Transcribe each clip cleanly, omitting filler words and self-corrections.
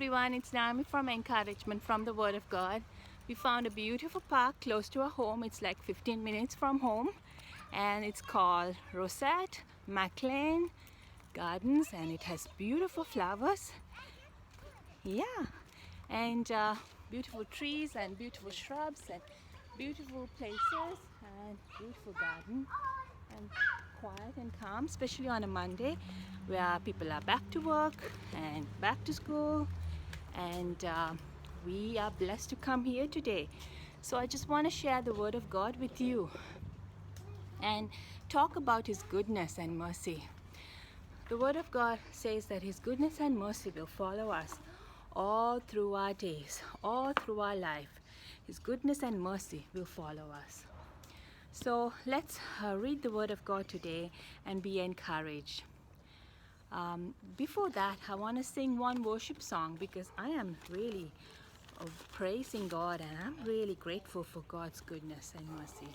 Everyone, it's Naomi from Encouragement from the Word of God. We found a beautiful park close to our home. It's like 15 minutes from home, and it's called Rosette McLean Gardens, and it has beautiful flowers. Yeah, and beautiful trees and beautiful shrubs and beautiful places and beautiful garden and quiet and calm, especially on a Monday where people are back to work and back to school, and we are blessed to come here today. So I just want to share the Word of God with you and talk about His goodness and mercy. The Word of God says that His goodness and mercy will follow us all through our days, all through our life. His goodness and mercy will follow us. So let's read the Word of God today and be encouraged. Before that, I want to sing one worship song because I am really praising God and I'm really grateful for God's goodness and mercy.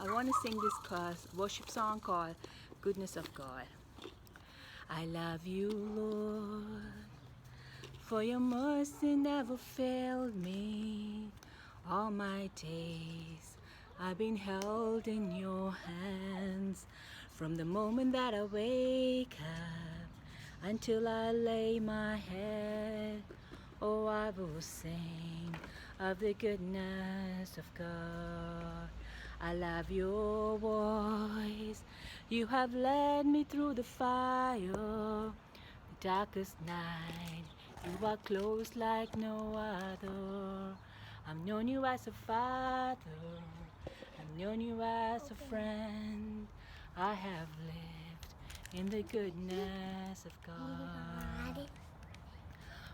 I want to sing this worship song called Goodness of God. I love you, Lord, for your mercy never failed me. All my days I've been held in your hands. From the moment that I wake up until I lay my head, oh, I will sing of the goodness of God. I love your voice. You have led me through the fire, the darkest night. You are close like no other. I've known you as a father. I've known you as a friend. I have lived in the goodness of God.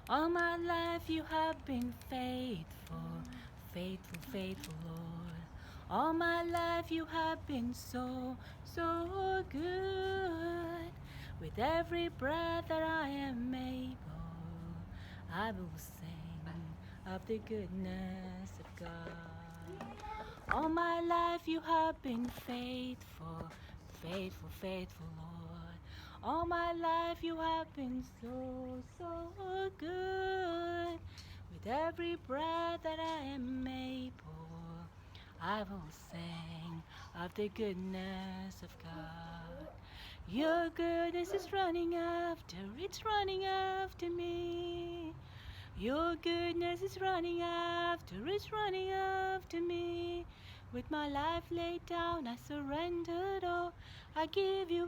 All my life you have been faithful, faithful, faithful, Lord. All my life you have been so, so good. With every breath that I am able, I will sing of the goodness of God. All my life you have been faithful, faithful, faithful, Lord. All my life you have been so, so good. With every breath that I am able, I will sing of the goodness of God. Your goodness is running after, it's running after me. Your goodness is running after, it's running after me. With my life laid down, I surrendered all. I give you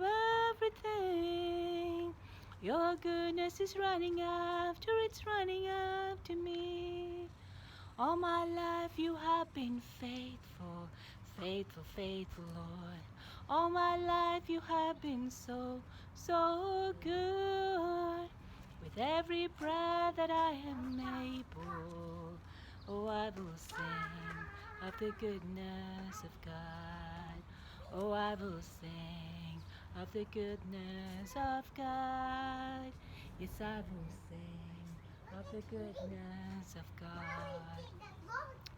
everything. Your goodness is running after, it's running after me. All my life you have been faithful, faithful, faithful, Lord. All my life you have been so, so good. With every breath that I am able, oh, I will sing of the goodness of God. Oh, I will sing of the goodness of God. Yes, I will sing of the goodness of God.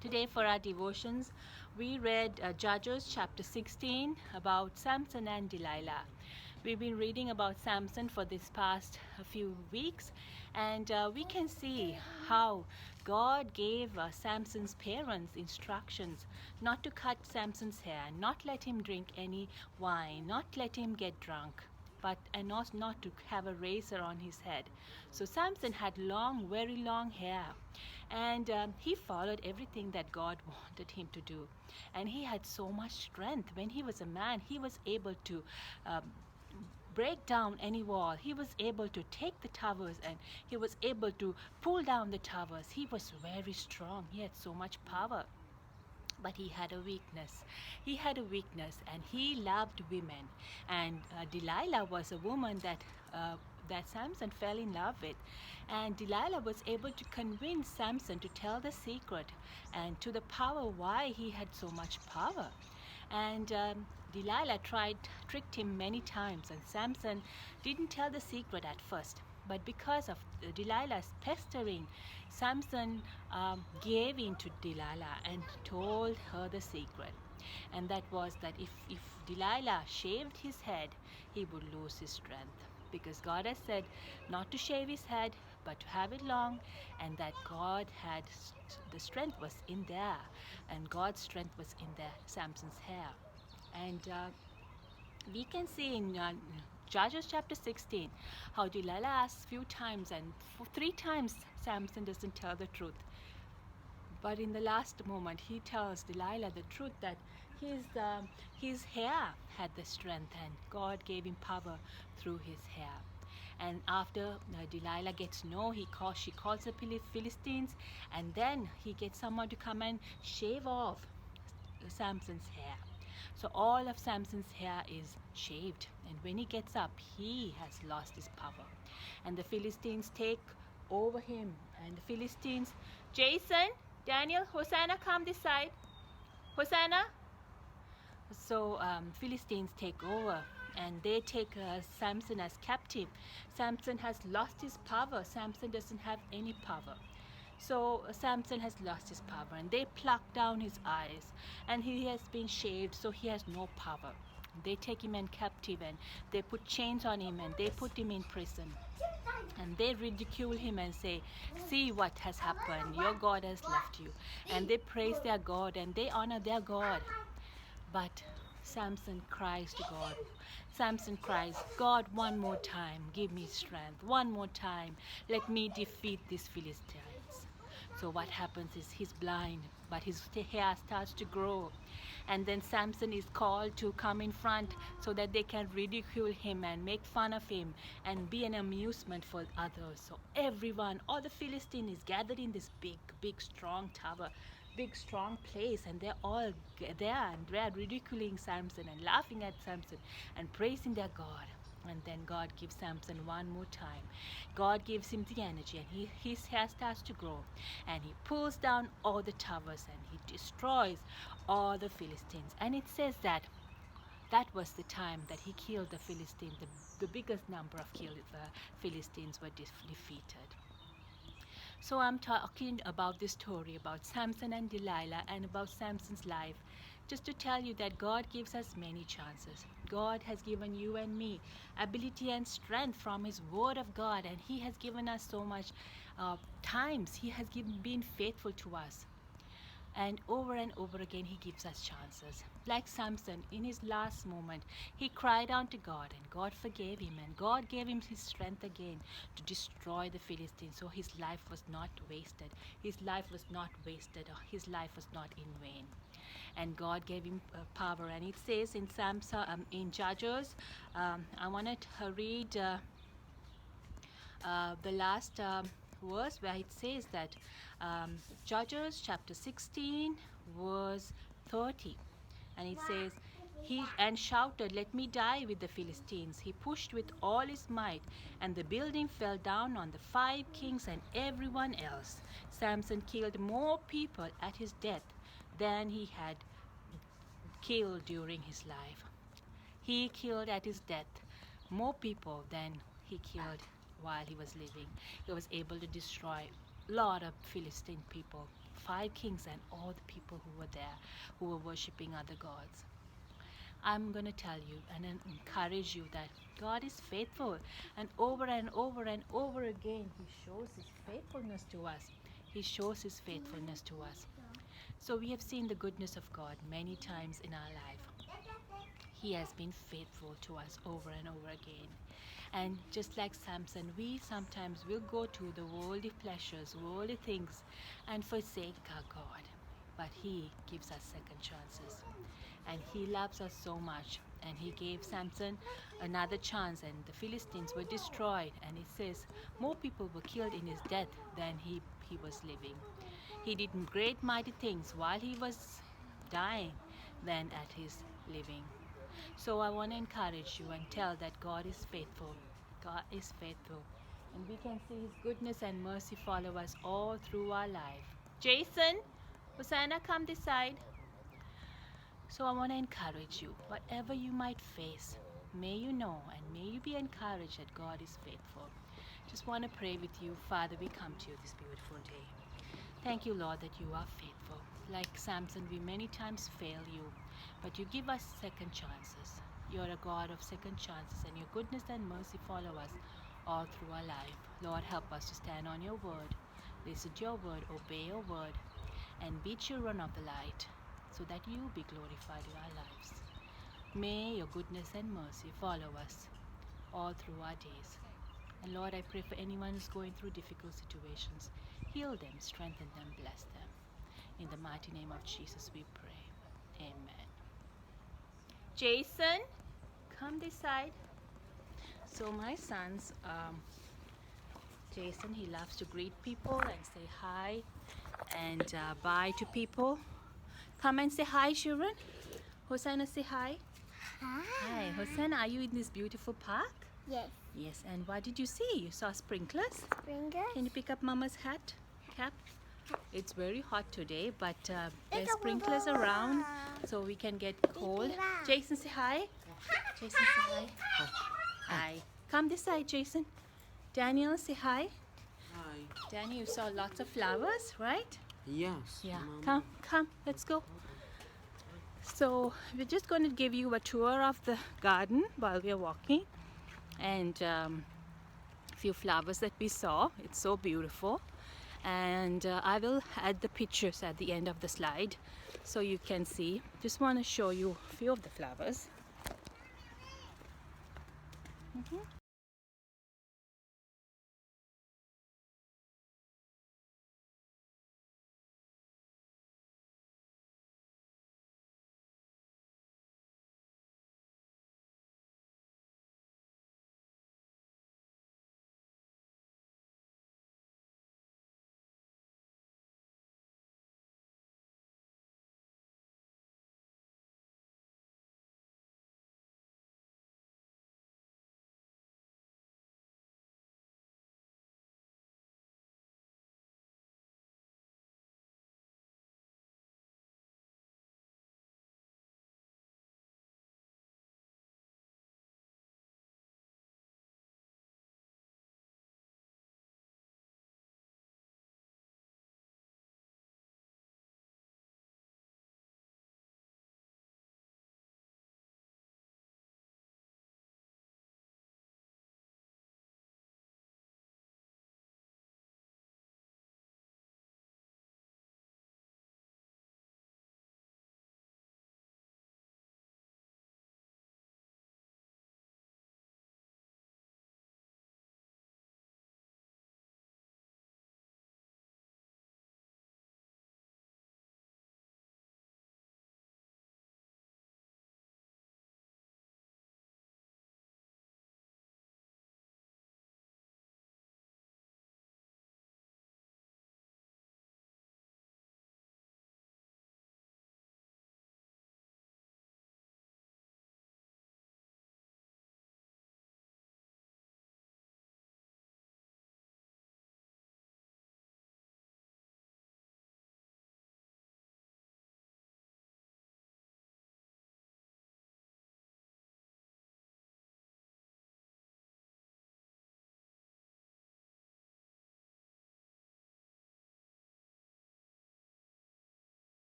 Today for our devotions, we read Judges chapter 16 about Samson and Delilah. We've been reading about Samson for this past few weeks, and we can see how God gave Samson's parents instructions not to cut Samson's hair, not let him drink any wine, not let him get drunk, but and not to have a razor on his head. So Samson had long, very long hair, and he followed everything that God wanted him to do. And he had so much strength. When he was a man, he was able to break down any wall. He was able to take the towers, and he was able to pull down the towers. He was very strong. He had so much power. But he had a weakness. He had a weakness, and he loved women. And Delilah was a woman that Samson fell in love with. And Delilah was able to convince Samson to tell the secret and to the power why he had so much power. And Delilah tricked him many times, and Samson didn't tell the secret at first. But because of Delilah's pestering, Samson gave in to Delilah and told her the secret. And that was that if Delilah shaved his head, he would lose his strength. because God has said not to shave his head but to have it long, and that God had the strength was in there, and God's strength was in there, Samson's hair. And we can see in Judges chapter 16 how Delilah asks few times, and 3 times Samson doesn't tell the truth. But in the last moment, he tells Delilah the truth that his hair had the strength, and God gave him power through his hair. And after Delilah gets she calls the Philistines, and then he gets someone to come and shave off Samson's hair. So all of Samson's hair is shaved, and when he gets up, he has lost his power. And the Philistines take over him, and the Philistines, Jason, Daniel, Hosanna, come this side. Hosanna. So Philistines take over, and they take Samson as captive. Samson has lost his power. Samson doesn't have any power. So Samson has lost his power, and they pluck down his eyes, and he has been shaved, so he has no power. They take him in captive, and they put chains on him, and they put him in prison. And they ridicule him and say, see what has happened, your God has left you. And they praise their God, and they honor their God. But Samson cries to God. Samson cries, God, one more time, give me strength. One more time, let me defeat these Philistines. So what happens is he's blind, but his hair starts to grow. And then Samson is called to come in front so that they can ridicule him and make fun of him and be an amusement for others. So everyone, all the Philistines is gathered in this big, strong tower, big, strong place, and they're all there, and they're ridiculing Samson and laughing at Samson and praising their God. And then God gives Samson one more time. God gives him the energy, and his hair starts to grow, and he pulls down all the towers, and he destroys all the Philistines. And it says that was the time that he killed the Philistines. The biggest number of Philistines were defeated. So I'm talking about this story about Samson and Delilah, and about Samson's life, just to tell you that God gives us many chances. God has given you and me ability and strength from his word of God, and he has given us so much times. He has been faithful to us. And over again, he gives us chances. Like Samson, in his last moment, he cried out to God, and God forgave him, and God gave him his strength again to destroy the Philistines. So his life was not wasted. His life was not wasted, or his life was not in vain. And God gave him power. And it says in in Judges, I want to read the last verse where it says that Judges chapter 16 verse 30, and it says, he and shouted, let me die with the Philistines. He pushed with all his might, and the building fell down on the 5 kings and everyone else. Samson killed more people at his death than he had killed during his life. He killed at his death more people than he killed while he was living. He was able to destroy a lot of Philistine people, 5 kings and all the people who were there, who were worshipping other gods. I'm going to tell you and encourage you that God is faithful, and over again he shows his faithfulness to us. He shows his faithfulness to us. So we have seen the goodness of God many times in our life. He has been faithful to us over and over again. And just like Samson, we sometimes will go to the worldly pleasures, worldly things, and forsake our God. But he gives us second chances. And he loves us so much. And he gave Samson another chance, and the Philistines were destroyed. And it says more people were killed in his death than he was living. He did great mighty things while he was dying than at his living. So I want to encourage you and tell that God is faithful. God is faithful. And we can see his goodness and mercy follow us all through our life. Jason, Hosanna, come this side. So I want to encourage you, whatever you might face, may you know and may you be encouraged that God is faithful. Just want to pray with you. Father, we come to you this beautiful day. Thank you, Lord, that you are faithful. Like Samson, we many times fail you, but you give us second chances. you're a God of second chances, and your goodness and mercy follow us all through our life. Lord, help us to stand on your word, listen to your word, obey your word, and be children of the light, so that you be glorified in our lives. May your goodness and mercy follow us all through our days. And Lord, I pray for anyone who's going through difficult situations. Heal them, strengthen them, bless them. In the mighty name of Jesus we pray. Amen. Jason, come this side. So my son's Jason, he loves to greet people and say hi and bye to people. Come and say hi, children. Hosanna, say hi. Hi. Hi, Hosanna, are you in this beautiful park? Yes. Yes, and what did you see? You saw sprinklers? Sprinklers. Can you pick up Mama's hat, cap? It's very hot today, but there's sprinklers around, so we can get cold. Jason, say hi. Jason, say hi. Hi. Come this side, Jason. Daniel, say hi. Hi. Danny, you saw lots of flowers, right? Yes. Yeah. Mama. Come, let's go. So we're just going to give you a tour of the garden while we're walking, and a few flowers that we saw. It's so beautiful, and I will add the pictures at the end of the slide so you can see. Just want to show you a few of the flowers.